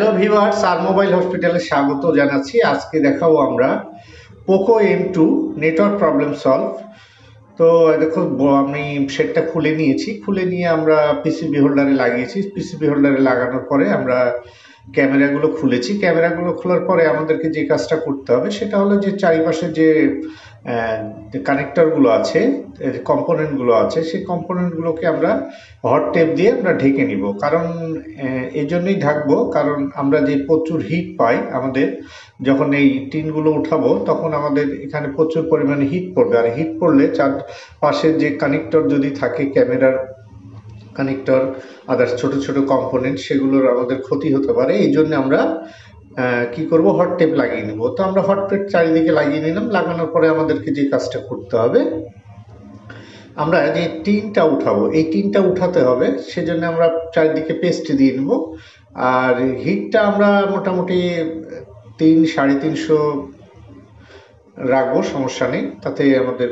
Hello viewers, আর mobile হসপিটালে স্বাগত জানাচ্ছি। আজকে দেখাবো আমরা Poco M2 network problem solve. তো দেখো, আমি সেটটা খুলে নিয়েছি। খুলে নিয়ে আমরা পিসিবি হোল্ডারে লাগিয়েছি। পিসিবি হোল্ডারে লাগানোর পরে আমরা ক্যামেরাগুলো খুলেছি। ক্যামেরাগুলো খোলার পরে আমাদেরকে যে কাজটা করতে হবে সেটা হলো যে চারিপাশে যে কানেক্টরগুলো আছে, কম্পোনেন্টগুলো আছে, সেই কম্পোনেন্টগুলোকে আমরা হট টেপ দিয়ে আমরা ঢেকে নিব। কারণ এই জন্যই ঢাকবো, কারণ আমরা যে প্রচুর হিট পাই আমাদের যখন এই টিনগুলো উঠাবো, তখন আমাদের এখানে প্রচুর পরিমাণে হিট পড়বে। আর হিট পড়লে চারপাশের যে কানেক্টর যদি থাকে, ক্যামেরার কানেক্টর, আদার্স ছোট ছোট কম্পোনেন্ট, সেগুলোর আমাদের ক্ষতি হতে পারে। এই জন্য আমরা কি করব, হট টেপ লাগিয়ে নেব। তো আমরা হট টেপ চারিদিকে লাগিয়ে নিলাম। লাগানোর পরে আমাদেরকে যে কাজটা করতে হবে, আমরা যে টিনটা উঠাবো, এই টিনটা উঠাতে হবে, সেজন্য আমরা চারিদিকে পেস্ট দিয়ে নেব। আর হিটটা আমরা মোটামুটি 300-350 রাখবো, সমস্যা নেই। তাতে আমাদের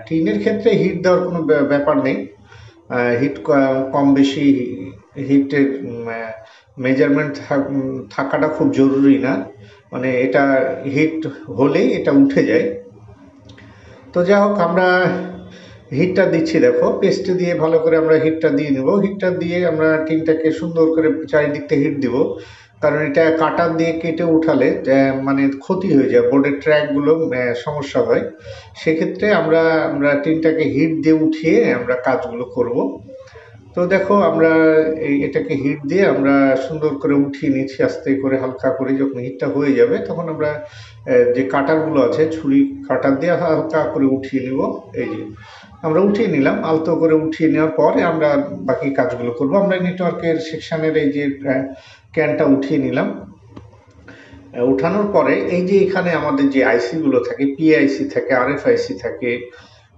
টিনের ক্ষেত্রে হিট দেওয়ার কোনো ব্যাপার নেই। হিট কম বেশি, হিটের মেজারমেন্ট থাকাটা খুব জরুরি না, মানে এটা হিট হলেই এটা উঠে যায়। তো যাই হোক, আমরা হিটটা দিচ্ছি। দেখো, পেস্ট দিয়ে ভালো করে আমরা হিটটা দিয়ে নেব। হিটটা দিয়ে আমরা টিনটাকে সুন্দর করে চারিদিকটা হিট দিব, কারণ এটা কাটার দিয়ে কেটে উঠালে মানে ক্ষতি হয়ে যায়, বোর্ডের ট্র্যাকগুলো সমস্যা হয়। সেক্ষেত্রে আমরা টিনটাকে হিট দিয়ে উঠিয়ে আমরা কাজগুলো করব। তো দেখো, আমরা এটাকে হিট দিয়ে আমরা সুন্দর করে উঠিয়ে নিচ্ছি আস্তে করে, হালকা করে। যখন হিটটা হয়ে যাবে তখন আমরা যে কাটারগুলো আছে, ছুরি কাটার দিয়ে হালকা করে উঠিয়ে নিব। এই যে আমরা উঠিয়ে নিলাম। আলতো করে উঠিয়ে নেওয়ার পরে আমরা বাকি কাজগুলো করব। আমরা নেটওয়ার্কের সেকশনের এই যে ক্যানটা উঠিয়ে নিলাম। উঠানোর পরে এই যে এখানে আমাদের যে আইসিগুলো থাকে, পিআইসি থাকে, আরএফআইসি থাকে,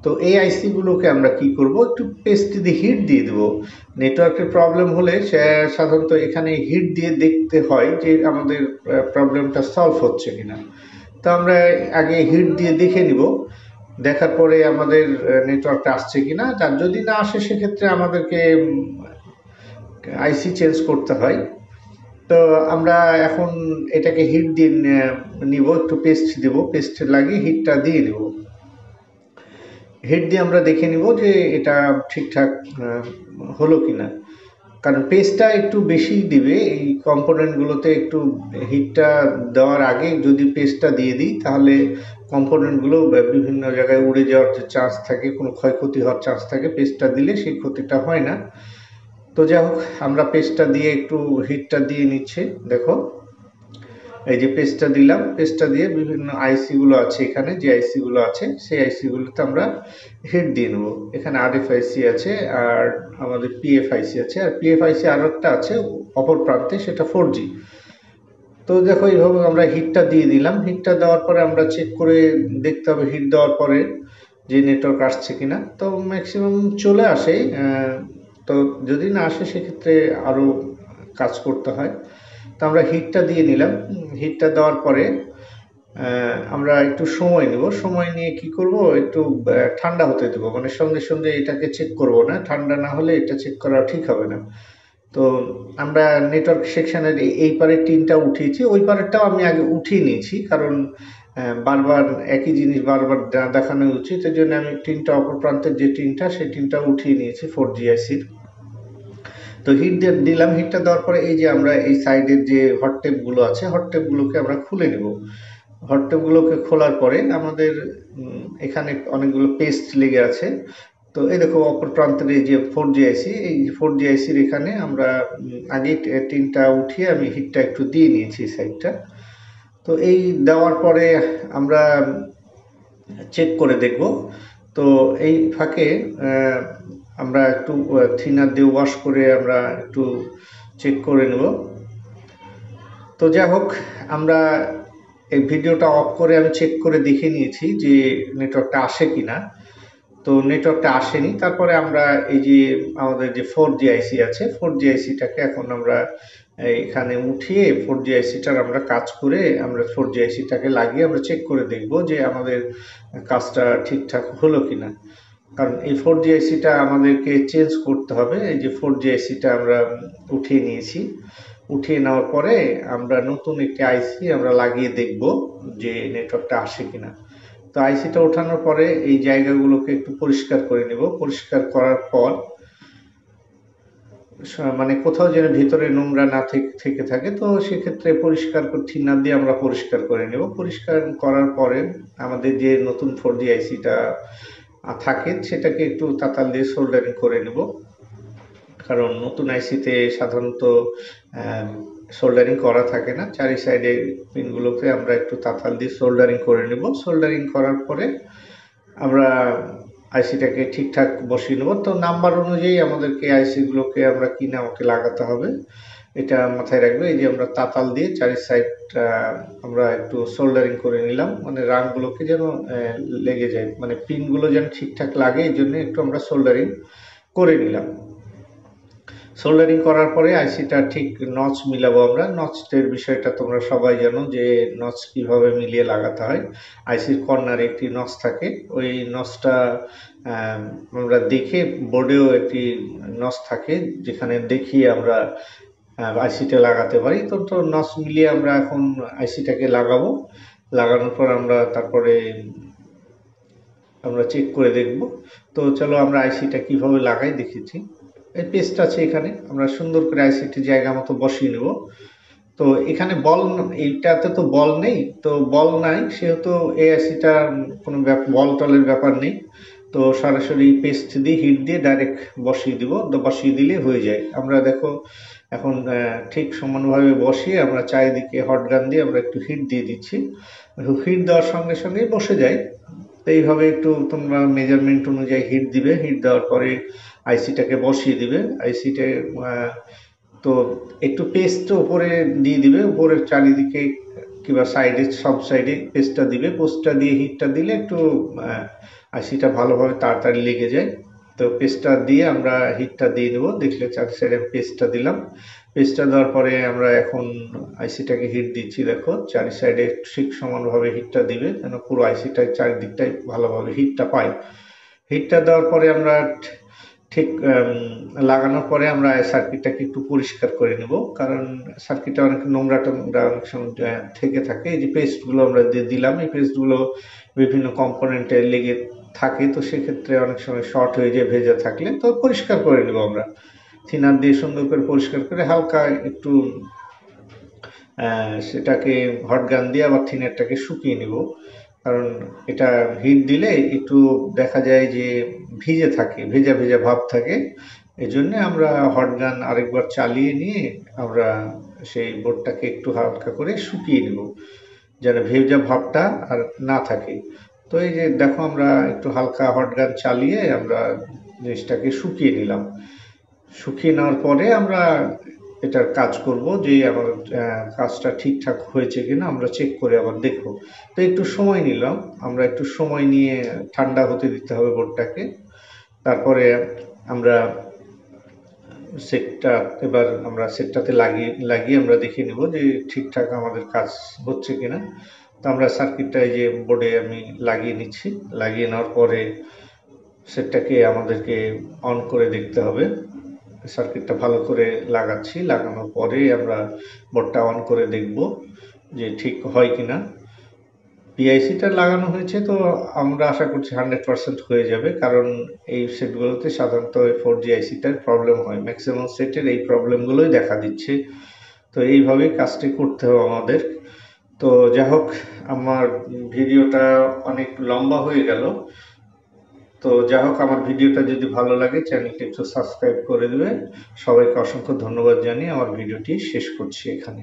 তো এই আইসিগুলোকে আমরা কি করব, একটু পেস্ট দিয়ে হিট দিয়ে দেবো। নেটওয়ার্কের প্রবলেম হলে সাধারণত এখানে হিট দিয়ে দেখতে হয় যে আমাদের প্রবলেমটা সলভ হচ্ছে কিনা। তো আমরা আগে হিট দিয়ে দেখে নিব, দেখার পরে আমাদের নেটওয়ার্কটা আসছে কিনা। আর যদি না আসে, সেক্ষেত্রে আমাদেরকে আইসি চেঞ্জ করতে হয়। তো আমরা এখন এটাকে হিট দিয়ে নিব, একটু পেস্ট দেব, পেস্ট লাগিয়ে হিটটা দিয়ে নিব। হিট দিয়ে আমরা দেখে নিব যে এটা ঠিকঠাক হলো কিনা। কারণ পেস্টটা একটু বেশি দিবে এই কম্পোনেন্টগুলোতে। একটু হিটটা দেওয়ার আগে যদি পেস্টটা দিয়ে দিই, তাহলে কম্পোনেন্টগুলো বিভিন্ন জায়গায় উড়ে যাওয়ার যে চান্স থাকে, কোনো ক্ষয়ক্ষতি হওয়ার চান্স থাকে। পেস্টটা দিলে সেই ক্ষতিটা হয় না। তো যাই হোক, আমরা পেস্টটা দিয়ে একটু হিটটা দিয়ে নিচ্ছি। দেখো, এই যে পেস্টটা দিলাম। পেস্টটা দিয়ে বিভিন্ন আইসিগুলো আছে, এখানে যে আইসিগুলো আছে সেই আইসিগুলোতে আমরা হিট দিয়ে নেব। এখানে আরএফআইসি আছে, আর আমাদের পিএফআইসি আছে, আর পিএফআইসি আরও একটা আছে অপর প্রান্তে, সেটা 4G। তো দেখো, এইভাবে আমরা হিটটা দিয়ে দিলাম। হিটটা দেওয়ার পরে আমরা চেক করে দেখতে হবে হিট দেওয়ার পরে যে নেটওয়ার্ক আসছে কিনা। তো ম্যাক্সিমাম চলে আসে। তো যদি না আসে, সেক্ষেত্রে আরও কাজ করতে হয়। তো আমরা হিটটা দিয়ে নিলাম। হিটটা দেওয়ার পরে আমরা একটু সময় নেব। সময় নিয়ে কি করব, একটু ঠান্ডা হতে দেবো। মানে সঙ্গে সঙ্গে এটাকে চেক করব না, ঠান্ডা না হলে এটা চেক করা ঠিক হবে না। তো আমরা নেটওয়ার্ক সেকশনের এই পারের টিনটা উঠিয়েছি, ওই পারেরটাও আমি আগে উঠিয়ে নিয়েছি, কারণ বারবার একই জিনিস বারবার দেখানো উচিত। এই জন্য আমি টিনটা, অপর প্রান্তের যে টিনটা, সেই টিনটা উঠিয়ে নিয়েছি 4G আইসির। তো হিট দিলাম। হিটটা দেওয়ার পরে এই যে আমরা এই সাইডের যে হট টেপগুলো আছে, হট টেপগুলোকে আমরা খুলে নেব। হট টেপগুলোকে খোলার পরে আমাদের এখানে অনেকগুলো পেস্ট লেগে আছে। তো এই দেখো, অপর প্রান্তের এই যে 4G আইসি, এই 4G আইসির এখানে আমরা আগে টিনটা উঠিয়ে আমি হিটটা একটু দিয়ে নিয়েছি সাইডটা। তো এই দেওয়ার পরে আমরা চেক করে দেখব। তো এই ফাঁকে আমরা একটু থিনার দিয়ে ওয়াশ করে আমরা একটু চেক করে নেব। তো যাই হোক, আমরা এই ভিডিওটা অফ করে আমি চেক করে দেখে নিয়েছি যে নেটওয়ার্কটা আসে কিনা। তো নেটওয়ার্কটা আসেনি। তারপরে আমরা এই যে আমাদের যে 4G আইসি আছে, 4G আইসিটাকে এখন আমরা এখানে উঠিয়ে 4G আইসিটার আমরা কাজ করে, আমরা 4G আইসিটাকে লাগিয়ে আমরা চেক করে দেখব যে আমাদের কাজটা ঠিকঠাক হলো কিনা। কারণ এই 4G আইসিটা আমাদেরকে চেঞ্জ করতে হবে। এই যে 4G আইসিটা আমরা উঠিয়ে নিয়েছি। উঠিয়ে নেওয়ার পরে আমরা নতুন একটি আইসি আমরা লাগিয়ে দেখব যে নেটওয়ার্কটা আসে কিনা। তো আইসিটা ওঠানোর পরে এই জায়গাগুলোকে একটু পরিষ্কার করে নেব। পরিষ্কার করার পর মানে কোথাও যেন ভিতরে নোংরা না থেকে থাকে, তো সেক্ষেত্রে পরিষ্কার থিনার দিয়ে আমরা পরিষ্কার করে নেব। পরিষ্কার করার পরে আমাদের যে নতুন 4G আইসিটা থাকে সেটাকে একটু তাতাল দিয়ে সোল্ডারিং করে নেব, কারণ নতুন আইসিতে সাধারণত সোল্ডারিং করা থাকে না। চারি সাইডে পিনগুলোকে আমরা একটু তাতাল দিয়ে সোল্ডারিং করে নেব। সোল্ডারিং করার পরে আমরা আইসিটাকে ঠিকঠাক বসিয়ে নেব। তো নাম্বার অনুযায়ী আমাদেরকে আইসিগুলোকে আমরা কিনে আমাকে লাগাতে হবে, এটা মাথায় রাখবে। এই যে আমরা তাতাল দিয়ে চারি সাইড আমরা একটু সোল্ডারিং করে নিলাম, মানে রানগুলোকে যেন লেগে যায়, মানে পিনগুলো যেন ঠিকঠাক লাগে, এই জন্য একটু আমরা সোল্ডারিং করে নিলাম। সোল্ডারিং করার পরে আইসিটা ঠিক নচ মিলাবো আমরা। নচের বিষয়টা তোমরা সবাই জানো যে নচ কিভাবে মিলিয়ে লাগাতে হয়। আইসির কর্নারে একটি নচ থাকে, ওই নচটা আমরা দেখে, বোর্ডেও একটি নচ থাকে যেখানে দেখিয়ে আমরা আইসিটা লাগাতে পারি। তো নচ মিলিয়ে আমরা এখন আইসিটাকে লাগাবো। লাগানোর পর আমরা তারপরে আমরা চেক করে দেখব। তো চলো আমরা আইসিটা কিভাবে লাগাই দেখেছি। এই পেস্ট আছে এখানে, আমরা সুন্দর করে আইসিটি জায়গা মতো বসিয়ে নেব। তো এখানে বল, এইটাতে তো বল নেই, তো বল নাই সেহেতু এই আইসিটার কোনো বল টলের ব্যাপার নেই। তো সরাসরি পেস্ট দিয়ে হিট দিয়ে ডাইরেক্ট বসিয়ে দিব, বসিয়ে দিলে হয়ে যায়। আমরা দেখো এখন ঠিক সমানভাবে বসিয়ে আমরা চারিদিকে হট গান দিয়ে আমরা একটু হিট দিয়ে দিচ্ছি। হিট দেওয়ার সঙ্গে সঙ্গেই বসে যায়। তো এইভাবে একটু তোমরা মেজারমেন্ট অনুযায়ী হিট দিবে। হিট দেওয়ার পরে আইসিটাকে বসিয়ে দিবে। আইসিটা তো একটু পেস্ট উপরে দিয়ে দিবে, উপরের চারিদিকে কিংবা সাইডে, সব সাইডে পেস্টটা দিবে। পোস্টটা দিয়ে হিটটা দিলে একটু আইসিটা ভালোভাবে তাড়াতাড়ি লেগে যায়। তো পেস্টটা দিয়ে আমরা হিটটা দিয়ে দেবো। দেখলে চারি সাইডে পেস্টটা দিলাম। পেস্টটা দেওয়ার পরে আমরা এখন আইসিটাকে হিট দিচ্ছি। দেখো চারি সাইডে ঠিক সমানভাবে হিটটা দিবে যেন পুরো আইসিটার চারিদিকটাই ভালোভাবে হিটটা পায়। হিটটা দেওয়ার পরে আমরা ঠিক লাগানোর পরে আমরা সার্কিটটাকে একটু পরিষ্কার করে নেব, কারণ সার্কিটটা অনেক নোংরা টোংরা অনেক সময় থেকে থাকে। এই যে পেস্টগুলো আমরা দিলাম, এই পেস্টগুলো বিভিন্ন কম্পোনেন্টে লেগে থাকে, তো সেক্ষেত্রে অনেক সময় শর্ট হয়ে যায় ভেজা থাকলে। তো পরিষ্কার করে নেব আমরা থিনার দিয়ে, সুন্দর করে পরিষ্কার করে হালকা একটু সেটাকে হট গান দিয়ে আবার থিনারটাকে শুকিয়ে নেব, কারণ এটা হিট দিলে একটু দেখা যায় যে ভিজে থাকে, ভেজা ভেজা ভাব থাকে। এই জন্যে আমরা হট গান আরেকবার চালিয়ে নিয়ে আমরা সেই বোর্ডটাকে একটু হালকা করে শুকিয়ে নেব, যেন ভেজা ভাবটা আর না থাকে। তো এই যে দেখো আমরা একটু হালকা হট গান চালিয়ে আমরা জিনিসটাকে শুকিয়ে নিলাম। শুকিয়ে নেওয়ার পরে আমরা এটার কাজ করব, যে আমার কাজটা ঠিকঠাক হয়েছে কিনা আমরা চেক করে আবার দেখব। তো একটু সময় নিলাম, আমরা একটু সময় নিয়ে ঠান্ডা হতে দিতে হবে বোর্ডটাকে। তারপরে আমরা সেটটা, এবার আমরা সেটটাতে লাগিয়ে আমরা দেখে নেব যে ঠিকঠাক আমাদের কাজ হচ্ছে কিনা। তো আমরা সার্কিটটা এই যে বোর্ডে আমি লাগিয়ে নিচ্ছি। লাগিয়ে নেওয়ার পরে সেটটাকে আমাদেরকে অন করে দেখতে হবে। সার্কিটটা ভালো করে লাগাচ্ছি, লাগানোর পরে আমরা বোর্ডটা অন করে দেখব যে ঠিক হয় কিনা। পিআইসিটা লাগানো হয়েছে, তো আমরা আশা করছি 100% হয়ে যাবে, কারণ এই সেটগুলোতে সাধারণত 4G আইসিটার প্রবলেম হয়। ম্যাক্সিমাম সেটের এই প্রবলেমগুলোই দেখা দিচ্ছে। তো এইভাবেই কাজটি করতে হবে আমাদের। তো যাই হোক, আমার ভিডিওটা অনেক লম্বা হয়ে গেল। তো যাই হোক, আমার ভিডিওটা যদি ভালো লাগে চ্যানেলটি একটু সাবস্ক্রাইব করে দেবে। সবাইকে অসংখ্য ধন্যবাদ জানিয়ে আমার ভিডিওটি শেষ করছি এখানে।